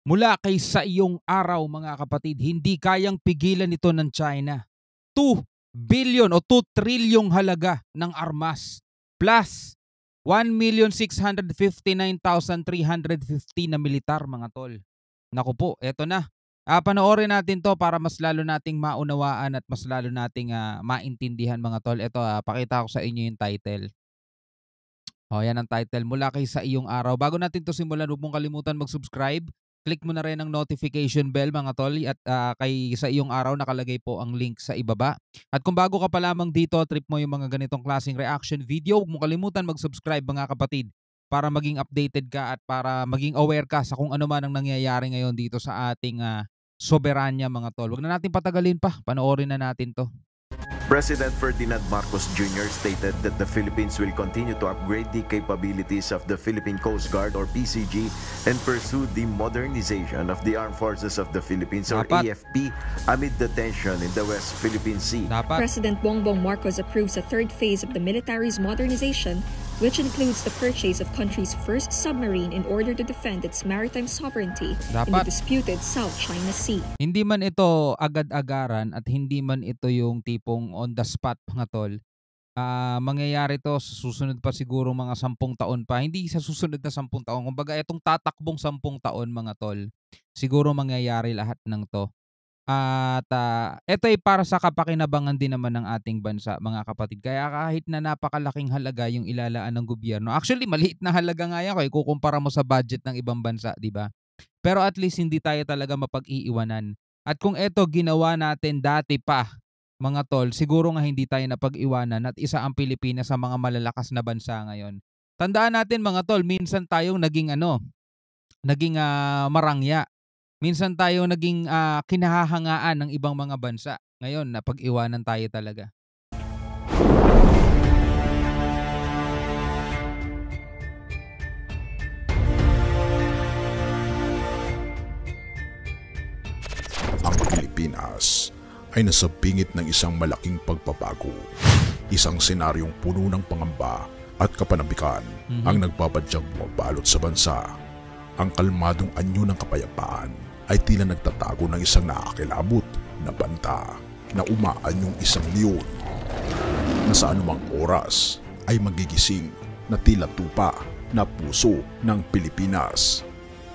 Mula kay sa iyong araw mga kapatid, hindi kayang pigilan ito ng China. 2 billion o 2 trilyong halaga ng armas plus 1,659,350 na militar mga tol. Naku po, eto na. Panoorin natin to para mas lalo nating maunawaan at mas lalo nating maintindihan mga tol. Ito, pakita ko sa inyo yung title. Yan ang title. Mula kay sa iyong araw. Bago natin to simulan, huwag mong kalimutan mag-subscribe. Click mo na rin ang notification bell mga tol at kay sa iyong araw nakalagay po ang link sa ibaba. At kung bago ka pa lamang dito, trip mo yung mga ganitong klaseng reaction video, huwag mong kalimutan mag-subscribe mga kapatid para maging updated ka at para maging aware ka sa kung ano man ang nangyayari ngayon dito sa ating soberanya mga tol. Huwag na natin patagalin pa, panoorin na natin to. President Ferdinand Marcos Jr. stated that the Philippines will continue to upgrade the capabilities of the Philippine Coast Guard or PCG and pursue the modernization of the Armed Forces of the Philippines or AFP amid the tension in the West Philippine Sea. President Bongbong Marcos approves a third phase of the military's modernization, which includes the purchase of country's first submarine in order to defend its maritime sovereignty in the disputed South China Sea. Hindi man ito agad-agaran at hindi man ito yung tipong on the spot mga tol. Mangyayari to sa susunod pa siguro mga 10 taon pa. Hindi sa susunod na 10 taon. Kumbaga itong tatakbong 10 taon mga tol. Siguro mangyayari lahat ng to. At ito ay para sa kapakinabangan din naman ng ating bansa mga kapatid. Kaya kahit na napakalaking halaga yung ilalaan ng gobyerno. Actually maliit na halaga nga yan kung ikukumpara mo sa budget ng ibang bansa, di ba? Pero at least hindi tayo talaga mapag-iiwanan. At kung ito ginawa natin dati pa mga tol, siguro nga hindi tayo napag-iwanan at isa ang Pilipinas sa mga malalakas na bansa ngayon. Tandaan natin mga tol, minsan tayong naging marangya. Minsan tayo naging kinahahangaan ng ibang mga bansa. Ngayon, napag-iwanan tayo talaga. Ang Pilipinas ay nasa bingit ng isang malaking pagbabago. Isang senaryong puno ng pangamba at kapanabikan ang nagbabadyang bumabalot sa bansa. Ang kalmadong anyo ng kapayapaan ay tila nagtatago ng isang nakakilabot na banta na umaanyong isang leon na sa anumang oras ay magigising na tila tupa na puso ng Pilipinas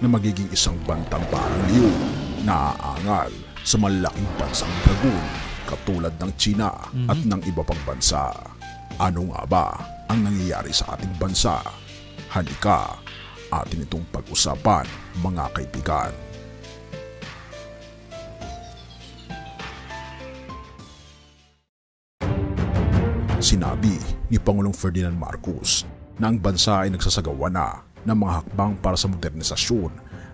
na magiging isang bantang parang leon na aangal sa malalaking bansang dragon katulad ng China at ng iba pang bansa. Ano nga ba ang nangyayari sa ating bansa? Halika, atin itong pag-usapan mga kaibigan. Sinabi ni Pangulong Ferdinand Marcos na ang bansa ay nagsasagawa na ng mga hakbang para sa modernisasyon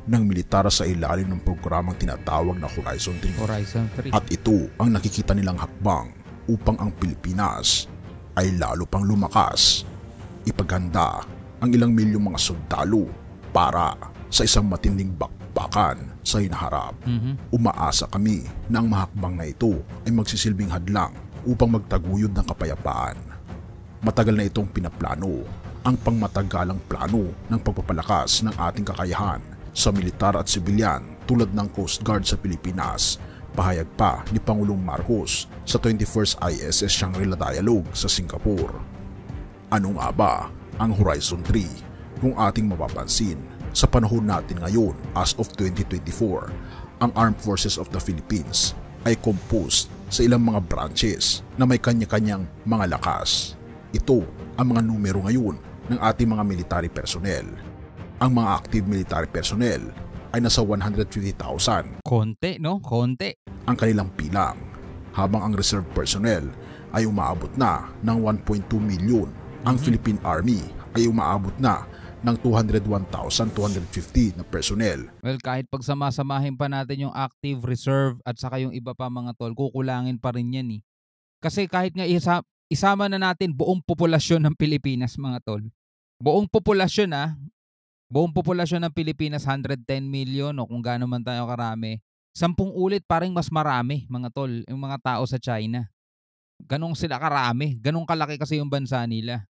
ng militar sa ilalim ng programang tinatawag na Horizon 3. At ito ang nakikita nilang hakbang upang ang Pilipinas ay lalo pang lumakas. Ipaganda ang ilang milyong mga sundalo para sa isang matinding bakbakan sa hinaharap. Umaasa kami na ang mahakbang na ito ay magsisilbing hadlang upang magtaguyod ng kapayapaan. Matagal na itong pinaplano ang pangmatagalang plano ng pagpapalakas ng ating kakayahan sa militar at sibilyan tulad ng Coast Guard sa Pilipinas. Pahayag pa ni Pangulong Marcos sa 21st ISS Shangri-La Dialogue sa Singapore. Ano nga ba ang Horizon 3? Kung ating mapapansin, sa panahon natin ngayon as of 2024, ang Armed Forces of the Philippines ay composed sa ilang mga branches na may kanya-kanyang mga lakas. Ito ang mga numero ngayon ng ating mga military personnel. Ang mga active military personnel ay nasa 150,000. Konti, no? Konti. Ang kanilang bilang, habang ang reserve personnel ay umaabot na ng 1.2 million. Ang Philippine Army ay umaabot na ng 201,250 na personnel. Well, kahit pagsamasamahin pa natin yung active, reserve at saka yung iba pa mga tol, kukulangin pa rin yan eh. Kasi kahit nga isama na natin buong populasyon ng Pilipinas mga tol. Buong populasyon buong populasyon ng Pilipinas 110 million o kung gaano man tayo karami. 10 ulit parang mas marami mga tol, yung mga tao sa China. Ganong sila karami, ganong kalaki kasi yung bansa nila.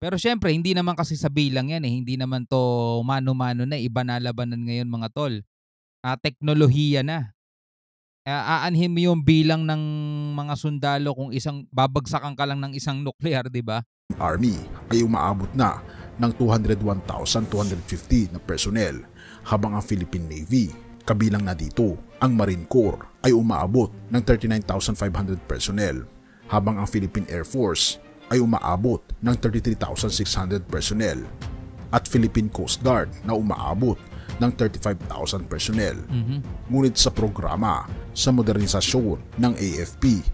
Pero syempre, hindi naman kasi sa bilang yan eh. Hindi naman to mano-mano na, iba na labanan ngayon mga tol. teknolohiya na. Aanhin mo yung bilang ng mga sundalo kung babagsakan ka lang ng isang nuclear, di ba? Army ay umaabot na ng 201,250 na personnel, habang ang Philippine Navy, kabilang na dito ang Marine Corps, ay umaabot ng 39,500 personnel, habang ang Philippine Air Force ay umaabot ng 33,600 personnel, at Philippine Coast Guard na umaabot ng 35,000 personnel. Ngunit sa programa sa modernisasyon ng AFP,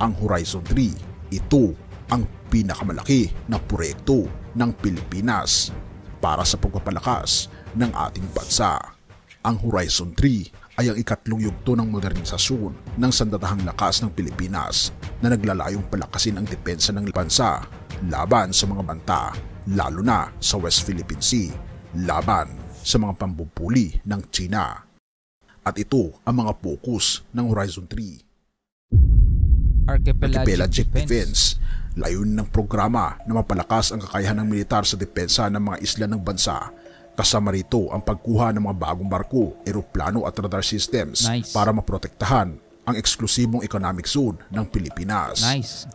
ang Horizon 3, ito ang pinakamalaki na proyekto ng Pilipinas para sa pagpapalakas ng ating bansa. Ang Horizon 3 ay ang ikatlong yugto ng modernisasyon ng sandatahang lakas ng Pilipinas na naglalayong palakasin ang depensa ng bansa laban sa mga banta, lalo na sa West Philippine Sea, laban sa mga pambubuli ng China. At ito ang mga focus ng Horizon 3. Archipelagic Defense. Layunin ng programa na mapalakas ang kakayahan ng militar sa depensa ng mga isla ng bansa. Kasama rito ang pagkuha ng mga bagong barko, eroplano at radar systems para maprotektahan ang eksklusibong economic zone ng Pilipinas.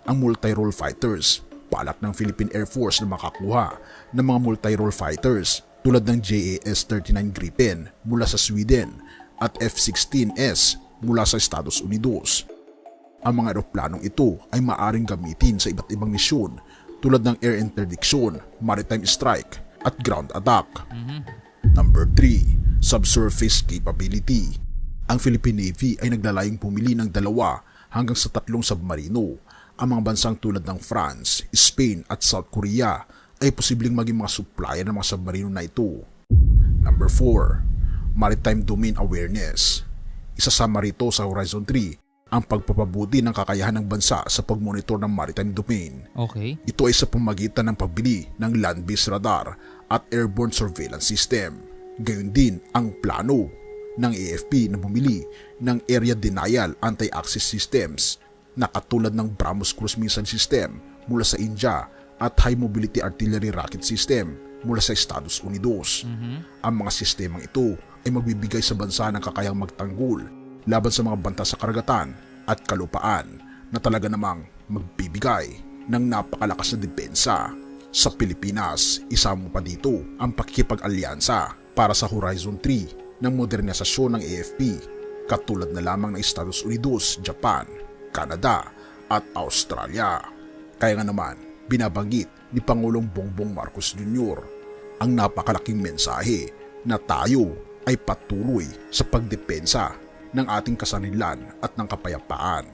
Ang multi-role fighters. Balak ng Philippine Air Force na makakuha ng mga multi-role fighters tulad ng JAS-39 Gripen mula sa Sweden at F-16S mula sa Estados Unidos. Ang mga eroplanong ito ay maaaring gamitin sa iba't ibang misyon tulad ng air interdiction, maritime strike at ground attack. Number 3. Subsurface capability. Ang Philippine Navy ay naglalayong pumili ng 2 hanggang sa 3 submarino. Ang mga bansang tulad ng France, Spain at South Korea ay posibleng maging mga supplier ng mga submarino na ito. Number 4. Maritime Domain Awareness. Isasama rito sa Horizon 3 ang pagpapabuti ng kakayahan ng bansa sa pagmonitor ng maritime domain. Ito ay sa pamamagitan ng pagbili ng land-based radar at airborne surveillance system. Gayon din ang plano ng AFP na bumili ng area denial anti-access systems na katulad ng BrahMos cruise missile system mula sa India at high mobility artillery rocket system mula sa Estados Unidos. Ang mga sistemang ito ay magbibigay sa bansa ng kakayang magtanggol laban sa mga banta sa karagatan at kalupaan na talaga namang magbibigay ng napakalakas na depensa. Sa Pilipinas, isama pa dito ang pakikipag-alyansa para sa Horizon 3 ng modernisasyon ng AFP, katulad na lamang ng Estados Unidos, Japan, Canada at Australia. Kaya nga naman, binabanggit ni Pangulong Bongbong Marcos Jr. ang napakalaking mensahe na tayo ay patuloy sa pagdepensa ng ating kasanlilan at ng kapayapaan.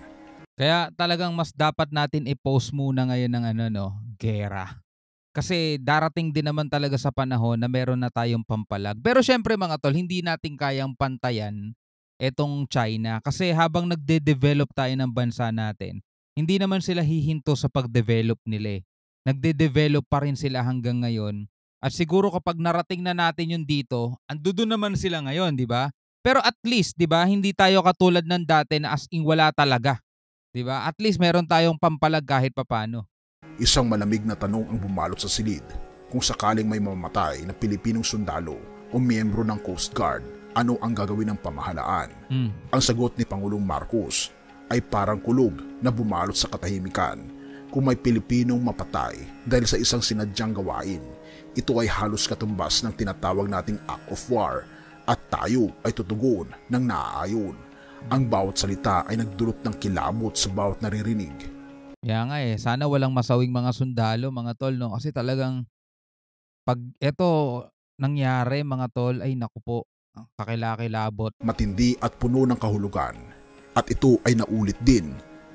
Kaya talagang mas dapat natin i-post muna ngayon ng gera. Kasi darating din naman talaga sa panahon na meron na tayong pampalag. Pero syempre mga tol, hindi natin kayang pantayan etong China kasi habang nagde-develop tayo ng bansa natin, hindi naman sila hihinto sa pag-develop nila. Nagde-develop pa rin sila hanggang ngayon. At siguro kapag narating na natin yun dito, andoon naman sila ngayon, di ba? Pero at least, di ba, hindi tayo katulad ng dati na as in wala talaga. Di ba? At least meron tayong pampalag kahit papano. Isang malamig na tanong ang bumalot sa silid. Kung sakaling may mamamatay na Pilipinong sundalo o miyembro ng Coast Guard, ano ang gagawin ng pamahalaan? Ang sagot ni Pangulong Marcos ay parang kulog na bumalot sa katahimikan. Kung may Pilipinong mapatay dahil sa isang sinadyang gawain, ito ay halos katumbas ng tinatawag nating act of war at tayo ay tutugon ng naaayon. Ang bawat salita ay nagdulot ng kilabot sa bawat naririnig. Kaya nga sana walang masawing mga sundalo, mga tol, no? Kasi talagang pag eto nangyari, mga tol, ay naku po, kakilakilabot. Matindi at puno ng kahulugan. At ito ay naulit din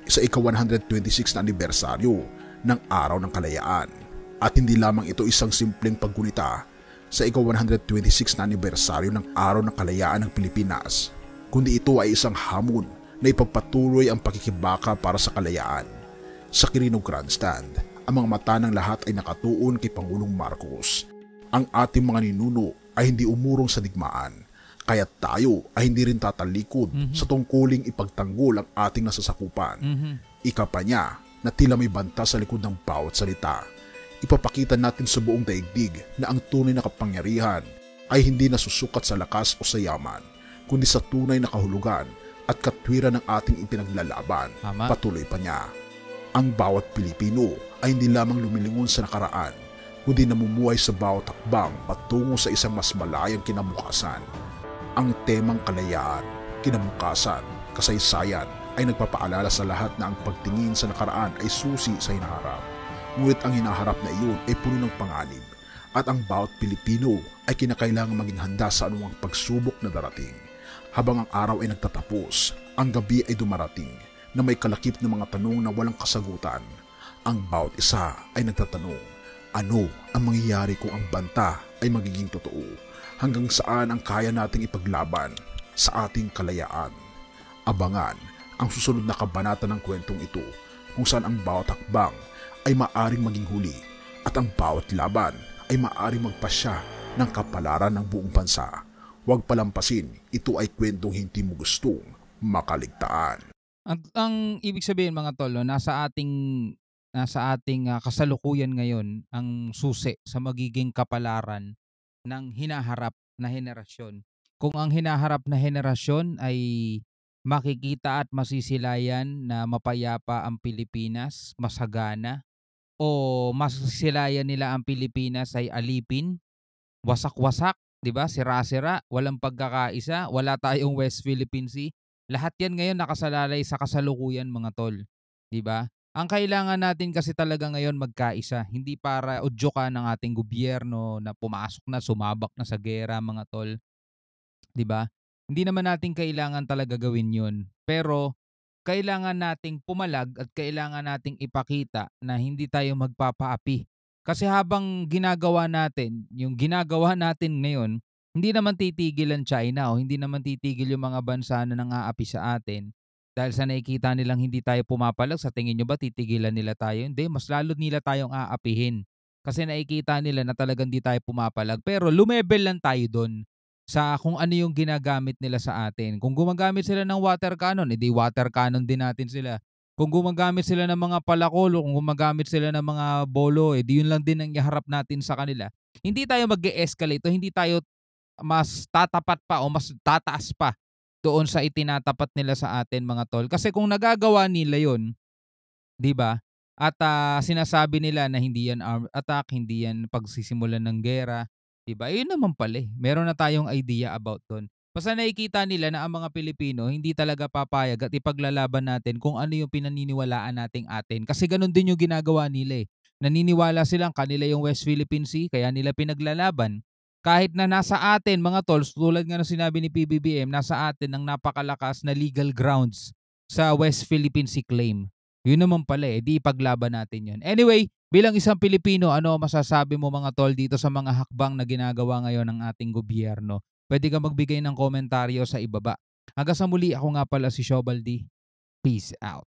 sa ika-126 na anibersaryo ng Araw ng Kalayaan. At hindi lamang ito isang simpleng paggunita sa ika-126 na anibersaryo ng Araw ng Kalayaan ng Pilipinas, kundi ito ay isang hamon na ipagpatuloy ang pakikibaka para sa kalayaan. Sa Quirino Grandstand, ang mga mata ng lahat ay nakatuon kay Pangulong Marcos. Ang ating mga ninuno ay hindi umurong sa digmaan, kaya tayo ay hindi rin tatalikod sa tungkuling ipagtanggol ang ating nasasakupan. Ika pa niya na tila may banta sa likod ng bawat salita. Ipapakita natin sa buong daigdig na ang tunay na kapangyarihan ay hindi nasusukat sa lakas o sa yaman, kundi sa tunay na kahulugan at katwiran ng ating ipinaglalaban. Tama. Patuloy pa niya. Ang bawat Pilipino ay hindi lamang lumilingon sa nakaraan, kundi namumuhay sa bawat hakbang patungo sa isang mas malayang kinabukasan. Ang temang kalayaan, kinabukasan, kasaysayan ay nagpapaalala sa lahat na ang pagtingin sa nakaraan ay susi sa hinaharap. Ngunit ang hinaharap na iyon ay puno ng panganib at ang bawat Pilipino ay kinakailangang maging handa sa anumang pagsubok na darating. Habang ang araw ay nagtatapos, ang gabi ay dumarating na may kalakip na mga tanong na walang kasagutan. Ang bawat isa ay nagtatanong, ano ang mangyayari kung ang banta ay magiging totoo? Hanggang saan ang kaya nating ipaglaban sa ating kalayaan? Abangan ang susunod na kabanata ng kwentong ito kung saan ang bawat hakbang ay maaring maging huli at ang bawat laban ay maaring magpasya ng kapalaran ng buong bansa. Huwag palampasin, ito ay kwentong hindi mo gustong makaligtaan. Ang ibig sabihin mga tol, no, nasa ating kasalukuyan ngayon ang susi sa magiging kapalaran ng hinaharap na henerasyon. Kung ang hinaharap na henerasyon ay makikita at masisilayan na mapayapa ang Pilipinas, masagana, o masisilayan nila ang Pilipinas ay alipin, wasak-wasak, 'di ba? Sira-sira, walang pagkakaisa, wala tayong West Philippine Sea. Lahat 'yan ngayon nakasalalay sa kasalukuyan mga tol, 'di ba? Ang kailangan natin kasi talaga ngayon magkaisa, hindi para udyokan ng ating gobyerno na pumasok na, sumabak na sa giyera mga tol, 'di ba? Hindi naman natin kailangan talaga gawin 'yun. Pero kailangan nating pumalag at kailangan nating ipakita na hindi tayo magpapaapi. Kasi habang ginagawa natin, yung ginagawa natin ngayon, hindi naman titigil ang China o hindi naman titigil yung mga bansa na nang-aapi sa atin. Dahil sa nakikita nilang hindi tayo pumapalag, sa tingin nyo ba titigilan nila tayo? Hindi, mas lalo nila tayong aapihin. Kasi nakikita nila na talagang di tayo pumapalag. Pero lumebel lang tayo doon sa kung ano yung ginagamit nila sa atin. Kung gumagamit sila ng water cannon, edi water cannon din natin sila. Kung gumagamit sila ng mga palakol, kung gumagamit sila ng mga bolo, edi yun lang din ang iharap natin sa kanila. Hindi tayo mag-e-escalate o hindi tayo mas tatapat pa o mas tataas pa doon sa itinatapat nila sa atin mga tol. Kasi kung nagagawa nila yun, 'di ba? At sinasabi nila na hindi yan armed attack, hindi yan pagsisimulan ng giyera, 'di ba? Yun naman pala. Meron na tayong idea about doon. Basta nakikita nila na ang mga Pilipino hindi talaga papayag at ipaglalaban natin kung ano yung pinaniniwalaan nating atin. Kasi ganun din yung ginagawa nila eh. Naniniwala silang kanila yung West Philippine Sea, kaya nila pinaglalaban. Kahit na nasa atin mga tol, tulad nga ng sinabi ni PBBM, nasa atin ang napakalakas na legal grounds sa West Philippine Sea claim. Yun naman pala eh, di ipaglaban natin yun. Anyway, bilang isang Pilipino, ano masasabi mo mga tol dito sa mga hakbang na ginagawa ngayon ng ating gobyerno? Pwede ka magbigay ng komentaryo sa ibaba. Hanggang sa muli, ako nga pala si Shobaldi. Peace out.